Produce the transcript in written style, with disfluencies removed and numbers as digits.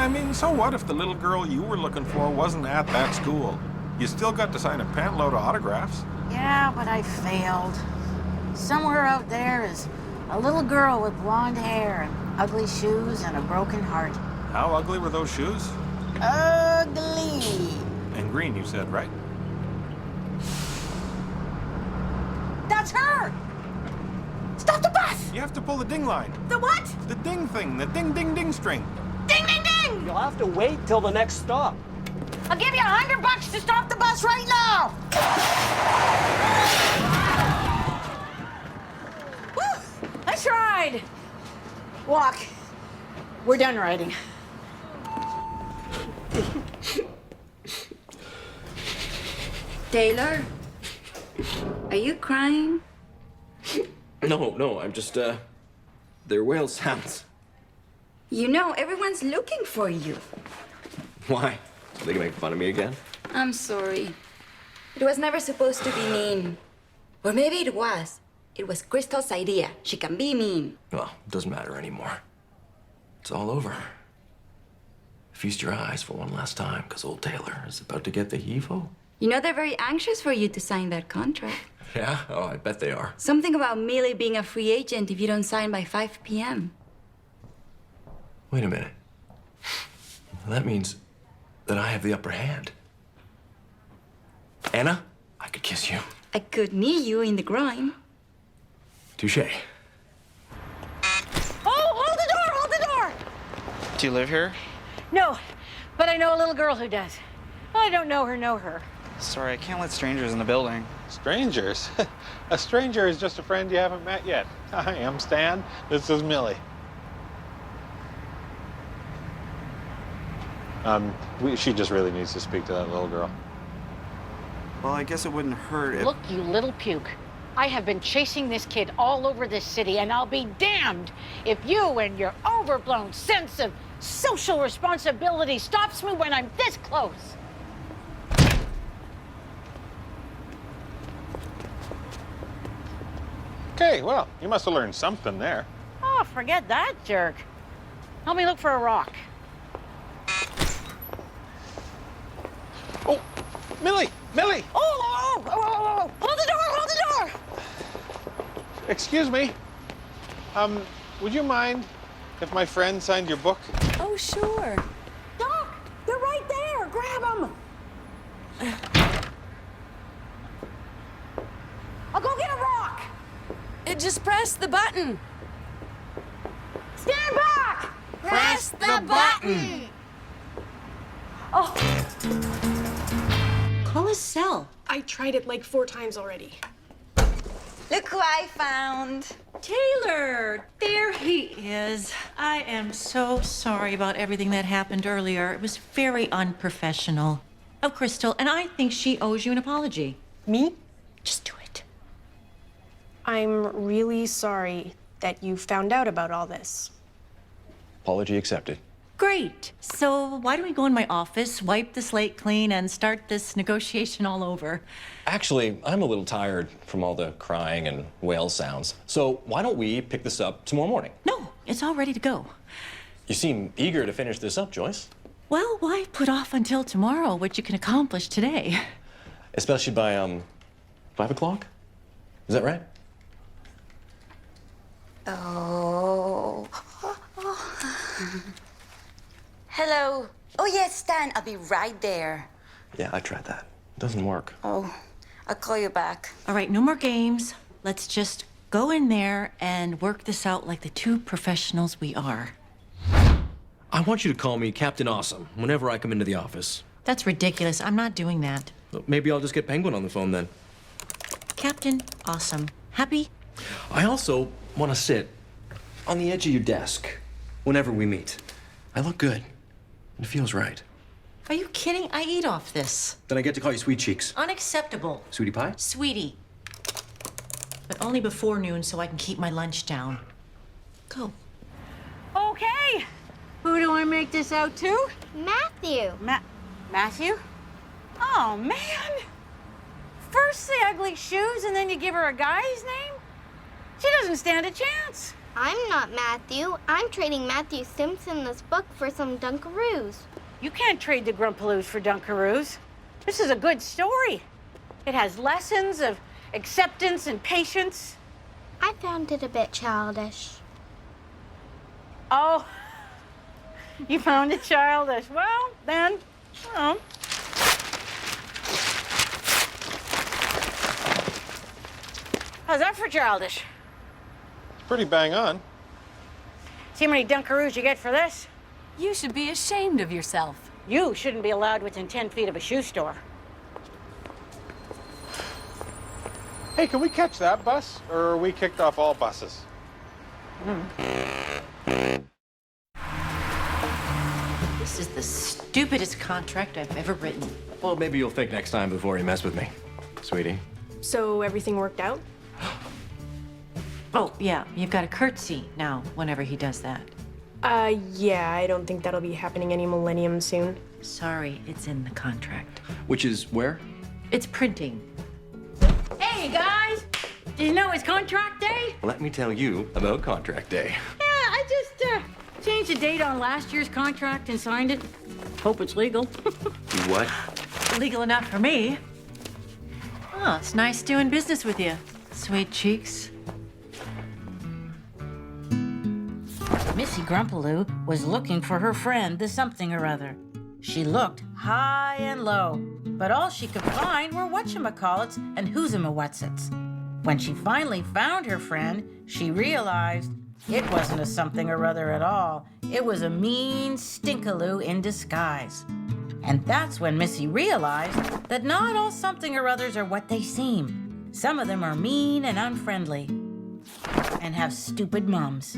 I mean, so what if the little girl you were looking for wasn't at that school? You still got to sign a pantload of autographs. Yeah, but I failed. Somewhere out there is a little girl with blonde hair and ugly shoes and a broken heart. How ugly were those shoes? Ugly. And green, you said, right? That's her! Stop the bus! You have to pull the ding line. The what? The ding thing, the ding string. Ding, ding, ding! You'll have to wait till the next stop. I'll give you $100 to stop the bus right now! Woo! I tried. Walk. We're done riding. Taylor, are you crying? No, I'm just, they're whale sounds. You know, everyone's looking for you. Why? So they can make fun of me again? I'm sorry. It was never supposed to be mean. Or maybe it was. It was Crystal's idea. She can be mean. Well, it doesn't matter anymore. It's all over. Feast your eyes for one last time, because old Taylor is about to get the HEVO. You know, they're very anxious for you to sign that contract. Yeah? Oh, I bet they are. Something about Millie being a free agent if you don't sign by 5 p.m. Wait a minute. That means that I have the upper hand. Anna, I could kiss you. I could knee you in the groin. Touche. Oh, hold the door, hold the door! Do you live here? No, but I know a little girl who does. I don't know her. Sorry, I can't let strangers in the building. Strangers? A stranger is just a friend you haven't met yet. Hi, I'm Stan. This is Millie. She just really needs to speak to that little girl. Well, I guess it wouldn't hurt if... Look, you little puke. I have been chasing this kid all over this city, and I'll be damned if you and your overblown sense of social responsibility stops me when I'm this close. Okay, well, you must have learned something there. Oh, forget that jerk. Help me look for a rock. Oh, Millie! Oh, hold the door! Excuse me. Would you mind if my friend signed your book? Oh, sure. Doc, they're right there. Grab them. I'll go get a rock. Just press the button. Stand back. Press the button. Oh. Call his cell. I tried it like 4 times already. Look who I found. Taylor, there he is. I am so sorry about everything that happened earlier. It was very unprofessional of Crystal, and I think she owes you an apology. Me? Just do it. I'm really sorry that you found out about all this. Apology accepted. Great. So why don't we go in my office, wipe the slate clean, and start this negotiation all over? Actually, I'm a little tired from all the crying and whale sounds. So why don't we pick this up tomorrow morning? No, it's all ready to go. You seem eager to finish this up, Joyce. Well, why put off until tomorrow what you can accomplish today? Especially by, 5 o'clock? Is that right? Oh. Hello. Oh, yes, Stan. I'll be right there. Yeah, I tried that. It doesn't work. Oh, I'll call you back. All right, no more games. Let's just go in there and work this out like the 2 professionals we are. I want you to call me Captain Awesome whenever I come into the office. That's ridiculous. I'm not doing that. Well, maybe I'll just get Penguin on the phone then. Captain Awesome. Happy? I also want to sit on the edge of your desk whenever we meet. I look good. It feels right. Are you kidding? I eat off this. Then I get to call you Sweet Cheeks. Unacceptable. Sweetie Pie? Sweetie. But only before noon so I can keep my lunch down. Go. Okay. Who do I make this out to? Matthew. Matthew? Oh, man. First the ugly shoes, and then you give her a guy's name? She doesn't stand a chance. I'm not Matthew. I'm trading Matthew Simpson's book for some Dunkaroos. You can't trade the Grumpaloos for Dunkaroos. This is a good story. It has lessons of acceptance and patience. I found it a bit childish. Oh, you found it childish. Well, then, well. How's that for childish? Pretty bang on. See how many Dunkaroos you get for this? You should be ashamed of yourself. You shouldn't be allowed within 10 feet of a shoe store. Hey, can we catch that bus? Or are we kicked off all buses? This is the stupidest contract I've ever written. Well, maybe you'll think next time before you mess with me, sweetie. So everything worked out? Oh, yeah, you've got a curtsy now whenever he does that. Yeah, I don't think that'll be happening any millennium soon. Sorry, it's in the contract. Which is where? It's printing. Hey, guys! Did you know it's contract day? Let me tell you about contract day. Yeah, I just changed the date on last year's contract and signed it. Hope it's legal. What? Legal enough for me. Oh, it's nice doing business with you, sweet cheeks. Missy Grumpaloo was looking for her friend, the something or other. She looked high and low, but all she could find were whatchamacallits and who's-em-a-whatsits. When she finally found her friend, she realized it wasn't a something or other at all. It was a mean stinkaloo in disguise. And that's when Missy realized that not all something or others are what they seem. Some of them are mean and unfriendly and have stupid mums.